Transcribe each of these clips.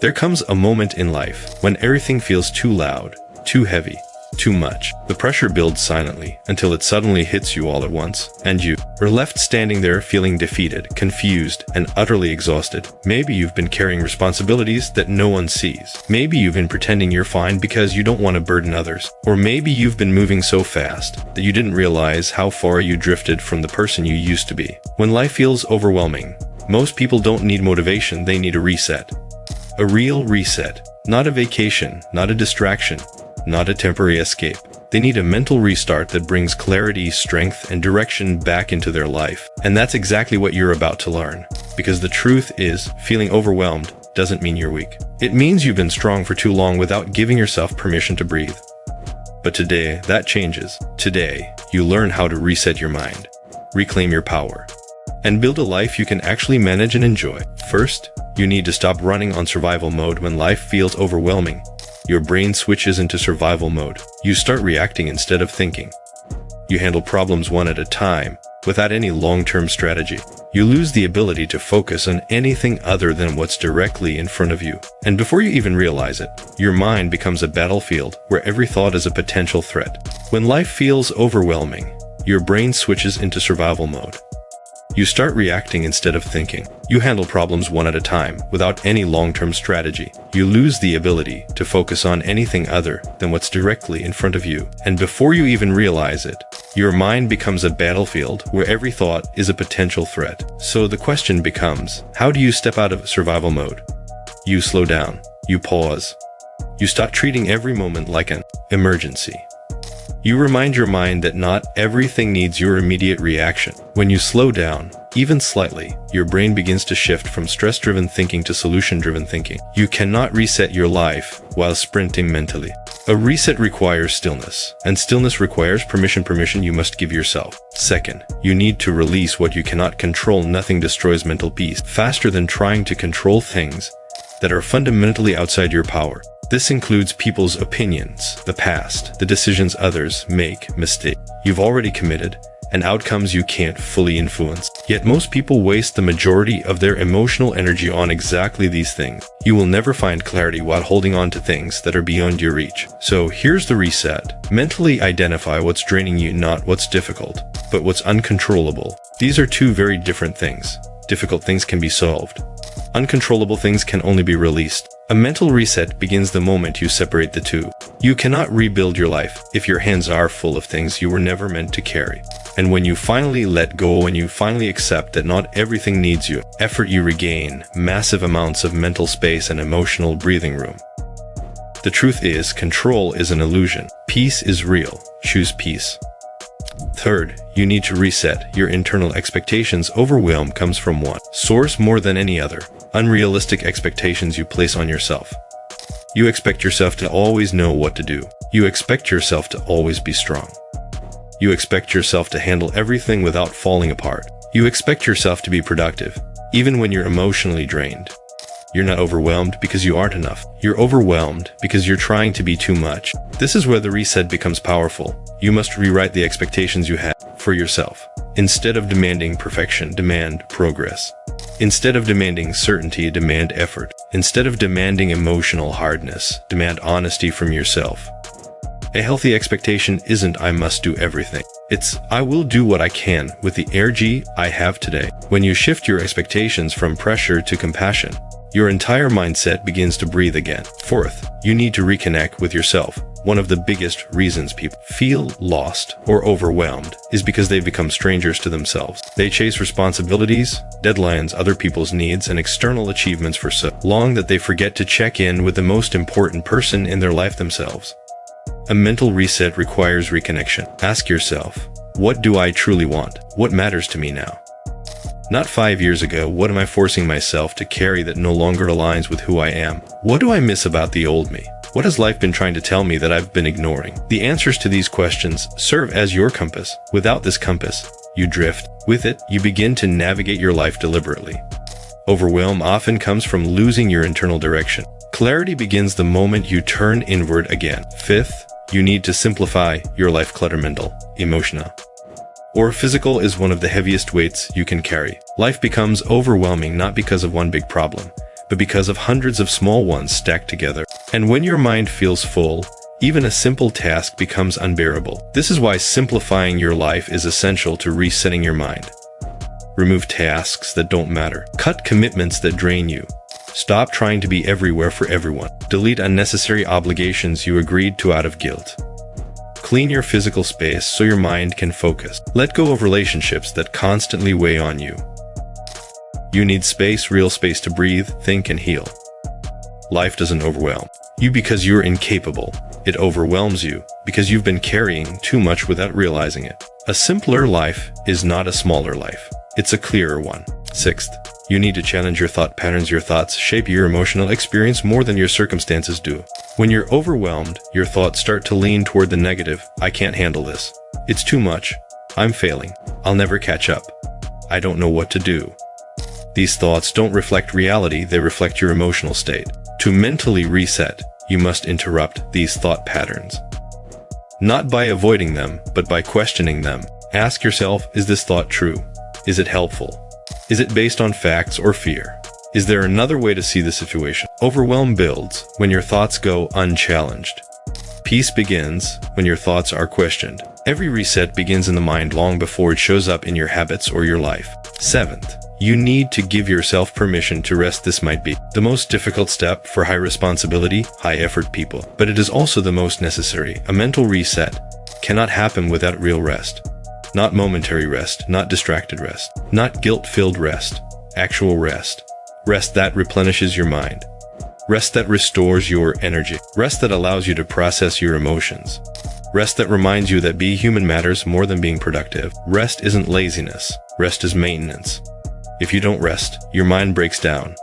There comes a moment in life when everything feels too loud, too heavy, too much. The pressure builds silently until it suddenly hits you all at once, and you are left standing there feeling defeated, confused, and utterly exhausted. Maybe you've been carrying responsibilities that no one sees. Maybe you've been pretending you're fine because you don't want to burden others. Or maybe you've been moving so fast that you didn't realize how far you drifted from the person you used to be. When life feels overwhelming, most people don't need motivation, they need a reset. A real reset. Not a vacation, not a distraction, not a temporary escape. They need a mental restart that brings clarity, strength, and direction back into their life. And that's exactly what you're about to learn. Because the truth is, feeling overwhelmed doesn't mean you're weak. It means you've been strong for too long without giving yourself permission to breathe. But today, that changes. Today, you learn how to reset your mind, reclaim your power, and build a life you can actually manage and enjoy. First, you need to stop running on survival mode when life feels overwhelming. Your brain switches into survival mode. You start reacting instead of thinking. You handle problems one at a time, without any long-term strategy. You lose the ability to focus on anything other than what's directly in front of you. And before you even realize it, your mind becomes a battlefield where every thought is a potential threat. When life feels overwhelming, your brain switches into survival mode. You start reacting instead of thinking. You handle problems one at a time, without any long-term strategy. You lose the ability to focus on anything other than what's directly in front of you. And before you even realize it, your mind becomes a battlefield where every thought is a potential threat. So the question becomes, how do you step out of survival mode? You slow down. You pause. You stop treating every moment like an emergency. You remind your mind that not everything needs your immediate reaction. When you slow down, even slightly, your brain begins to shift from stress-driven thinking to solution-driven thinking. You cannot reset your life while sprinting mentally. A reset requires stillness, and stillness requires permission you must give yourself. Second, you need to release what you cannot control. Nothing destroys mental peace faster than trying to control things that are fundamentally outside your power. This includes people's opinions, the past, the decisions others make, mistakes you've already committed, and outcomes you can't fully influence. Yet most people waste the majority of their emotional energy on exactly these things. You will never find clarity while holding on to things that are beyond your reach. So here's the reset. Mentally identify what's draining you, not what's difficult, but what's uncontrollable. These are two very different things. Difficult things can be solved. Uncontrollable things can only be released. A mental reset begins the moment you separate the two. You cannot rebuild your life if your hands are full of things you were never meant to carry. And when you finally let go, when you finally accept that not everything needs you, effort, you regain massive amounts of mental space and emotional breathing room. The truth is, control is an illusion. Peace is real. Choose peace. Third, you need to reset your internal expectations. Overwhelm comes from one source more than any other: unrealistic expectations you place on yourself. You expect yourself to always know what to do. You expect yourself to always be strong. You expect yourself to handle everything without falling apart. You expect yourself to be productive, even when you're emotionally drained. You're not overwhelmed because you aren't enough. You're overwhelmed because you're trying to be too much. This is where the reset becomes powerful. You must rewrite the expectations you have for yourself. Instead of demanding perfection, demand progress. Instead of demanding certainty, demand effort. Instead of demanding emotional hardness, demand honesty from yourself. A healthy expectation isn't "I must do everything." It's "I will do what I can with the energy I have today." When you shift your expectations from pressure to compassion, your entire mindset begins to breathe again. Fourth, you need to reconnect with yourself. One of the biggest reasons people feel lost or overwhelmed is because they've become strangers to themselves. They chase responsibilities, deadlines, other people's needs, and external achievements for so long that they forget to check in with the most important person in their life, themselves. A mental reset requires reconnection. Ask yourself, what do I truly want? What matters to me now? Not 5 years ago. What am I forcing myself to carry that no longer aligns with who I am? What do I miss about the old me? What has life been trying to tell me that I've been ignoring? The answers to these questions serve as your compass. Without this compass, you drift. With it, you begin to navigate your life deliberately. Overwhelm often comes from losing your internal direction. Clarity begins the moment you turn inward again. Fifth, you need to simplify your life. Clutter, mental, emotional, or physical, is one of the heaviest weights you can carry. Life becomes overwhelming not because of one big problem, but because of hundreds of small ones stacked together. And when your mind feels full, even a simple task becomes unbearable. This is why simplifying your life is essential to resetting your mind. Remove tasks that don't matter. Cut commitments that drain you. Stop trying to be everywhere for everyone. Delete unnecessary obligations you agreed to out of guilt. Clean your physical space so your mind can focus. Let go of relationships that constantly weigh on you. You need space, real space to breathe, think, and heal. Life doesn't overwhelm you because you're incapable. It overwhelms you because you've been carrying too much without realizing it. A simpler life is not a smaller life. It's a clearer one. Sixth, you need to challenge your thought patterns. Your thoughts shape your emotional experience more than your circumstances do. When you're overwhelmed, your thoughts start to lean toward the negative. I can't handle this. It's too much. I'm failing. I'll never catch up. I don't know what to do. These thoughts don't reflect reality, they reflect your emotional state. To mentally reset, you must interrupt these thought patterns. Not by avoiding them, but by questioning them. Ask yourself, is this thought true? Is it helpful? Is it based on facts or fear? Is there another way to see the situation? Overwhelm builds when your thoughts go unchallenged. Peace begins when your thoughts are questioned. Every reset begins in the mind long before it shows up in your habits or your life. Seventh, you need to give yourself permission to rest. This might be the most difficult step for high responsibility, high effort people, but it is also the most necessary. A mental reset cannot happen without real rest. Not momentary rest, not distracted rest, not guilt-filled rest, actual rest. Rest that replenishes your mind. Rest that restores your energy. Rest that allows you to process your emotions. Rest that reminds you that being human matters more than being productive. Rest isn't laziness. Rest is maintenance. If you don't rest, your mind breaks down.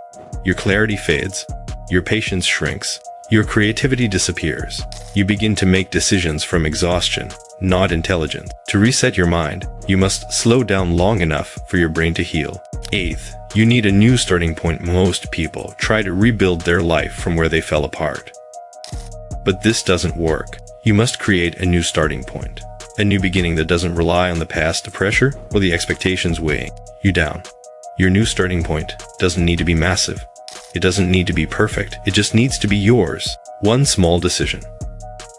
Your clarity fades. Your patience shrinks. Your creativity disappears. You begin to make decisions from exhaustion, not intelligence. To reset your mind, you must slow down long enough for your brain to heal. Eighth, you need a new starting point. Most people try to rebuild their life from where they fell apart. But this doesn't work. You must create a new starting point. A new beginning that doesn't rely on the past pressure or the expectations weighing you down. Your new starting point doesn't need to be massive. It doesn't need to be perfect. It just needs to be yours. One small decision.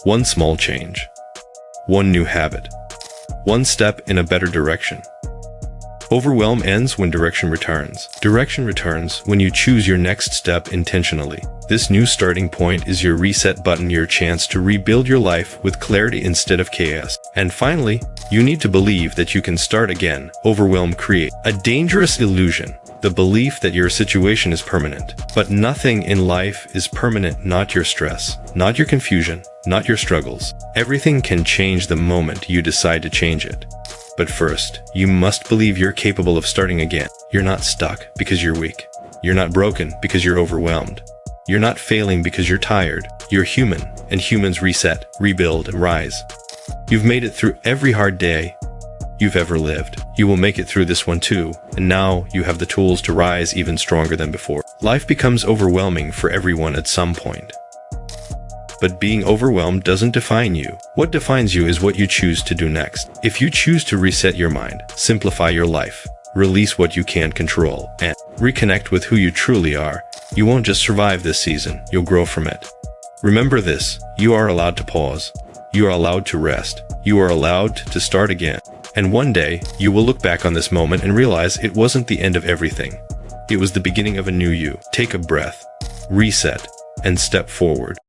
One small change. One new habit. One step in a better direction. Overwhelm ends when direction returns. Direction returns when you choose your next step intentionally. This new starting point is your reset button, your chance to rebuild your life with clarity instead of chaos. And finally, you need to believe that you can start again. Overwhelm creates a dangerous illusion, the belief that your situation is permanent. But nothing in life is permanent, not your stress, not your confusion, not your struggles. Everything can change the moment you decide to change it. But first, you must believe you're capable of starting again. You're not stuck because you're weak. You're not broken because you're overwhelmed. You're not failing because you're tired. You're human, and humans reset, rebuild, and rise. You've made it through every hard day you've ever lived. You will make it through this one too, and now you have the tools to rise even stronger than before. Life becomes overwhelming for everyone at some point. But being overwhelmed doesn't define you. What defines you is what you choose to do next. If you choose to reset your mind, simplify your life, release what you can't control, and reconnect with who you truly are, you won't just survive this season, you'll grow from it. Remember this, you are allowed to pause. You are allowed to rest. You are allowed to start again. And one day, you will look back on this moment and realize it wasn't the end of everything. It was the beginning of a new you. Take a breath, reset, and step forward.